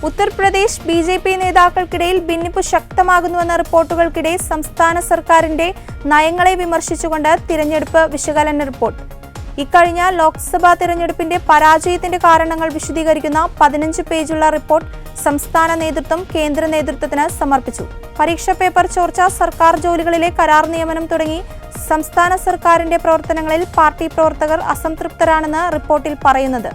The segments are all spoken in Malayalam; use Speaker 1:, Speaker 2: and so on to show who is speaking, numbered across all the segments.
Speaker 1: ഉത്തർപ്രദേശ് ബി.ജെ.പി. നേതാക്കൾക്കിടയിൽ ഭിന്നിപ്പ് ശക്തമാകുന്നുവെന്ന റിപ്പോർട്ടുകൾക്കിടെ സംസ്ഥാന സർക്കാരിന്റെ നയങ്ങളെ വിമർശിച്ചുകൊണ്ട് തിരഞ്ഞെടുപ്പ് വിശകലന റിപ്പോർട്ട്. ഇക്കഴിഞ്ഞ ലോക്സഭാ തിരഞ്ഞെടുപ്പിന്റെ പരാജയത്തിന്റെ കാരണങ്ങൾ വിശദീകരിക്കുന്ന 15 പേജുള്ള റിപ്പോർട്ട് സംസ്ഥാന നേതൃത്വം കേന്ദ്ര നേതൃത്വത്തിന് സമർപ്പിച്ചു. പരീക്ഷാ പേപ്പർ ചോർച്ച, സർക്കാർ ജോലികളിലെ കരാർ നിയമനം തുടങ്ങി സംസ്ഥാന സർക്കാരിന്റെ പ്രവർത്തനങ്ങളിൽ പാർട്ടി പ്രവർത്തകർ അസംതൃപ്തരാണെന്ന് റിപ്പോർട്ടിൽ പറയുന്നത്.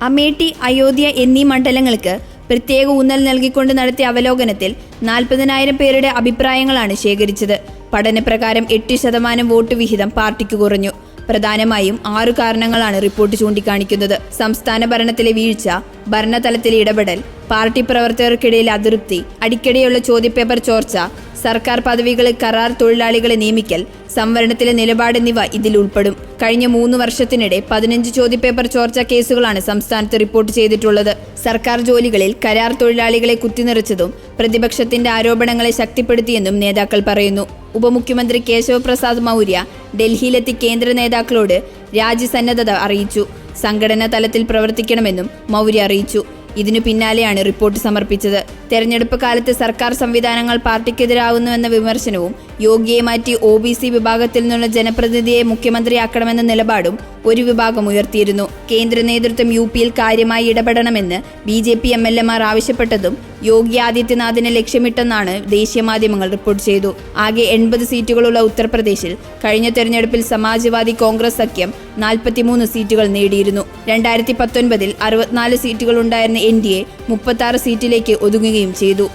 Speaker 2: അമേഠി, അയോധ്യ എന്നീ മണ്ഡലങ്ങൾക്ക് പ്രത്യേക ഊന്നൽ നൽകിക്കൊണ്ട് നടത്തിയ അവലോകനത്തിൽ 40,000 പേരുടെ അഭിപ്രായങ്ങളാണ് ശേഖരിച്ചത്. പഠനപ്രകാരം 8% വോട്ട് വിഹിതം പാർട്ടിക്ക് കുറഞ്ഞു. പ്രധാനമായും 6 കാരണങ്ങളാണ് റിപ്പോർട്ട് ചൂണ്ടിക്കാണിക്കുന്നത്. സംസ്ഥാന ഭരണത്തിലെ വീഴ്ച, ഭരണതലത്തിലെ ഇടപെടൽ, പാർട്ടി പ്രവർത്തകർക്കിടയിൽ അതൃപ്തി, അടിക്കടിയുള്ള ചോദ്യപേപ്പർ ചോർച്ച, സർക്കാർ പദവികളിൽ കരാർ തൊഴിലാളികളെ നിയമിക്കൽ, സംവരണത്തിലെ നിലപാട് എന്നിവ ഇതിൽ ഉൾപ്പെടും. കഴിഞ്ഞ 3 വർഷത്തിനിടെ 15 ചോദ്യപേപ്പർ ചോർച്ച കേസുകളാണ് സംസ്ഥാനത്ത് റിപ്പോർട്ട് ചെയ്തിട്ടുള്ളത്. സർക്കാർ ജോലികളിൽ കരാർ തൊഴിലാളികളെ കുത്തിനിറച്ചതും പ്രതിപക്ഷത്തിന്റെ ആരോപണങ്ങളെ ശക്തിപ്പെടുത്തിയെന്നും നേതാക്കൾ പറയുന്നു. ഉപമുഖ്യമന്ത്രി കേശവ് പ്രസാദ് മൗര്യ ഡൽഹിയിലെത്തി കേന്ദ്ര നേതാക്കളോട് രാജ്യസന്നദ്ധത അറിയിച്ചു. സംഘടനാ തലത്തിൽ പ്രവർത്തിക്കണമെന്നും മൗര്യ അറിയിച്ചു. ഇതിനു പിന്നാലെയാണ് റിപ്പോർട്ട് സമർപ്പിച്ചത്. തെരഞ്ഞെടുപ്പ് കാലത്ത് സർക്കാർ സംവിധാനങ്ങൾ പാർട്ടിക്കെതിരാകുന്നുവെന്ന വിമർശനവും യോഗിയെ മാറ്റി OBC വിഭാഗത്തിൽ നിന്നുള്ള ജനപ്രതിനിധിയെ മുഖ്യമന്ത്രിയാക്കണമെന്ന നിലപാടും ഒരു വിഭാഗം ഉയർത്തിയിരുന്നു. കേന്ദ്ര നേതൃത്വം UP-യിൽ കാര്യമായി ഇടപെടണമെന്ന് BJP MLA-മാർ ആവശ്യപ്പെട്ടതും യോഗി ആദിത്യനാഥിനെ ലക്ഷ്യമിട്ടെന്നാണ് ദേശീയ മാധ്യമങ്ങൾ റിപ്പോർട്ട് ചെയ്തു. ആകെ 80 സീറ്റുകളുള്ള ഉത്തർപ്രദേശിൽ കഴിഞ്ഞ തെരഞ്ഞെടുപ്പിൽ സമാജ്വാദി കോൺഗ്രസ് സഖ്യം 43 സീറ്റുകൾ നേടിയിരുന്നു. 2019-ൽ 64 സീറ്റുകൾ ഉണ്ടായിരുന്ന NDA 36 സീറ്റിലേക്ക് ഒതുങ്ങുകയും ചെയ്തു.